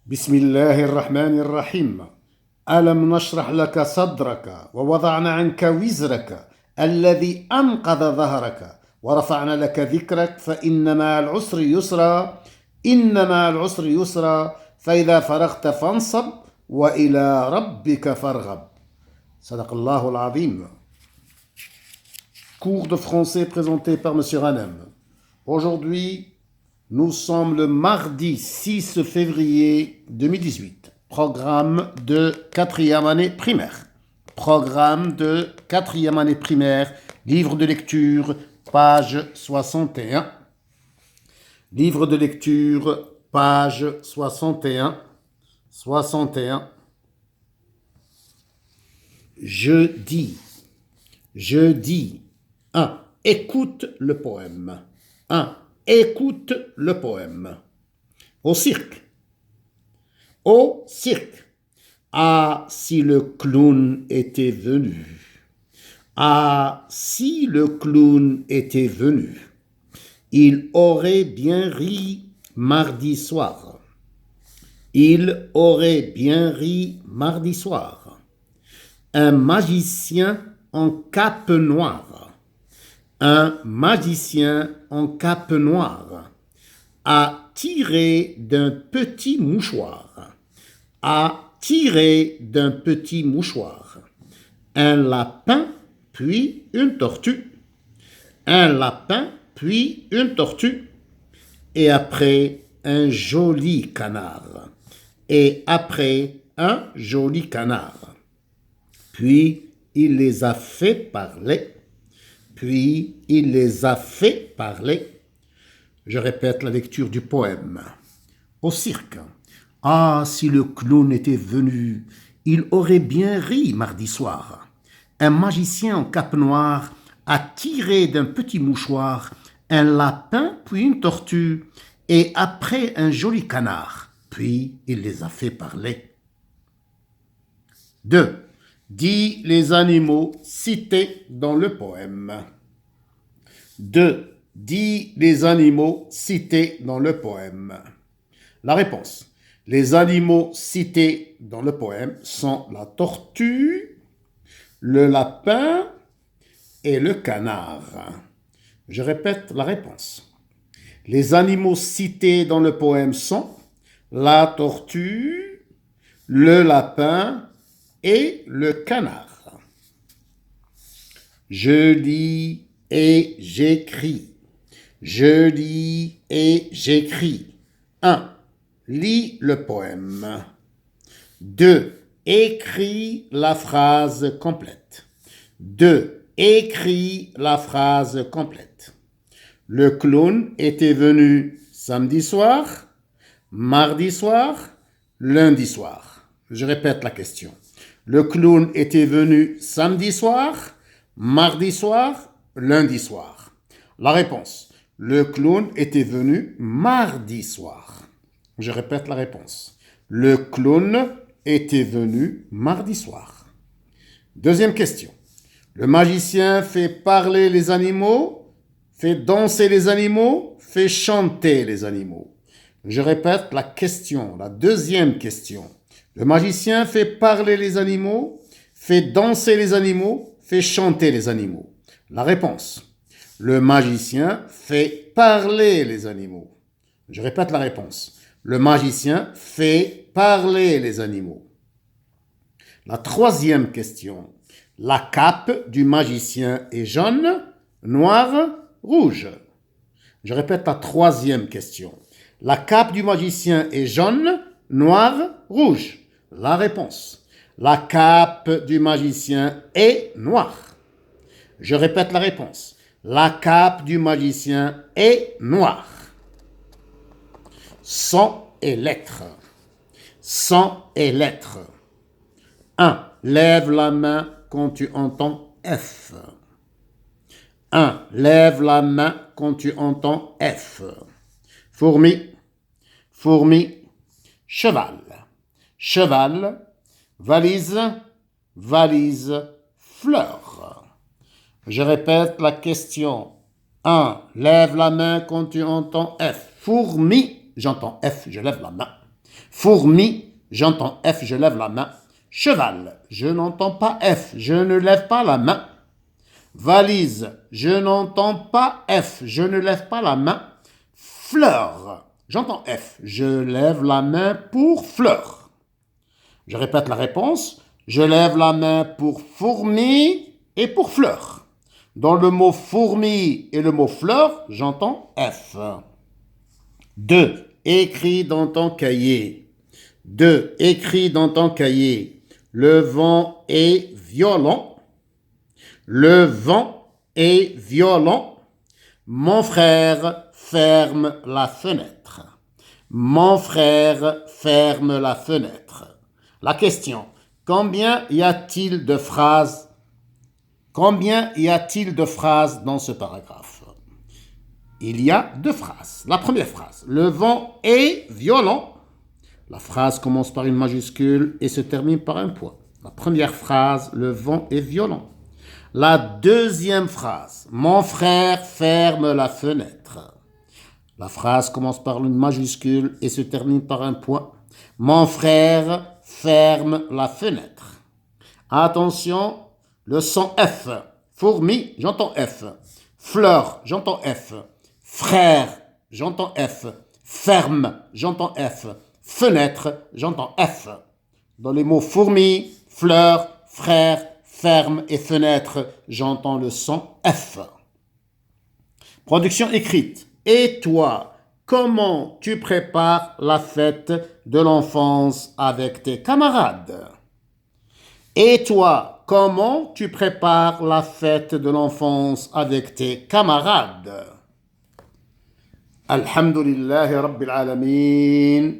بسم الله الرحمن الرحيم. ألم نشرح لك صدرك ووضعنا عنك وزرك الذي أنقض ظهرك ورفعنا لك ذكرك فإن مع العسر يسرا إن مع العسر يسرا فإذا فرغت فانصب وإلى ربك فارغب. صدق الله العظيم. Cours de français présenté par M. Hanem. Aujourd'hui, nous sommes le mardi 6 février 2018. Programme de 4e année primaire. Programme de 4e année primaire. Livre de lecture, page 61. Livre de lecture, page 61. 61. Je dis. 1. Écoute le poème. 1. Écoute le poème. Au cirque. Au cirque. Ah, si le clown était venu. Ah, si le clown était venu. Il aurait bien ri mardi soir. Il aurait bien ri mardi soir. Un magicien en cape noire. Un magicien en cape noire a tiré d'un petit mouchoir. A tiré d'un petit mouchoir. Un lapin, puis une tortue. Un lapin, puis une tortue. Et après, un joli canard. Et après, un joli canard. Puis, il les a fait parler. Puis, il les a fait parler. Je répète la lecture du poème. Au cirque. Ah, si le clown était venu, il aurait bien ri mardi soir. Un magicien en cape noire a tiré d'un petit mouchoir un lapin, puis une tortue, et après un joli canard. Puis, il les a fait parler. 2. Dis les animaux cités dans le poème. 2. Dis les animaux cités dans le poème. La réponse. Les animaux cités dans le poème sont la tortue, le lapin et le canard. Je répète la réponse. Les animaux cités dans le poème sont la tortue, le lapin et le canard. Je lis et j'écris. Je lis et j'écris. 1. Lis le poème. 2. Écris la phrase complète. 2. Écris la phrase complète. Le clown était venu samedi soir, mardi soir, lundi soir. Je répète la question. Le clown était venu samedi soir, mardi soir, lundi soir. La réponse. Le clown était venu mardi soir. Je répète la réponse. Le clown était venu mardi soir. Deuxième question. Le magicien fait parler les animaux, fait danser les animaux, fait chanter les animaux. Je répète la question, la deuxième question. Le magicien fait parler les animaux, fait danser les animaux, fait chanter les animaux. La réponse. Le magicien fait parler les animaux. Je répète la réponse. Le magicien fait parler les animaux. La troisième question. La cape du magicien est jaune, noire, rouge. Je répète la troisième question. La cape du magicien est jaune, noire, rouge. La réponse. La cape du magicien est noire. Je répète la réponse. La cape du magicien est noire. Son et lettres. Son et lettres. 1. Lève la main quand tu entends F. 1. Lève la main quand tu entends F. Fourmi, fourmi, cheval. Cheval, valise, valise, fleur. Je répète la question. 1. Lève la main quand tu entends F. Fourmi, j'entends F, je lève la main. Fourmi, j'entends F, je lève la main. Cheval, je n'entends pas F, je ne lève pas la main. Valise, je n'entends pas F, je ne lève pas la main. Fleur, j'entends F, je lève la main pour fleur. Je répète la réponse. Je lève la main pour fourmi et pour fleur. Dans le mot fourmi et le mot fleur, j'entends F. 2. Écris dans ton cahier. 2. Écris dans ton cahier. Le vent est violent. Le vent est violent. Mon frère ferme la fenêtre. Mon frère ferme la fenêtre. La question, combien y a-t-il de phrases? Combien y a-t-il de phrases dans ce paragraphe? Il y a 2 phrases. La première phrase, le vent est violent. La phrase commence par une majuscule et se termine par un point. La première phrase, le vent est violent. La deuxième phrase, mon frère ferme la fenêtre. La phrase commence par une majuscule et se termine par un point. Mon frère ferme la fenêtre. Attention, le son F. Fourmi, j'entends F. Fleur, j'entends F. Frère, j'entends F. Ferme, j'entends F. Fenêtre, j'entends F. Dans les mots fourmi, fleur, frère, ferme et fenêtre, j'entends le son F. Production écrite. Et toi, comment tu prépares la fête de l'enfance avec tes camarades? Et toi, comment tu prépares la fête de l'enfance avec tes camarades? Alhamdulillahi Rabbil Alamin.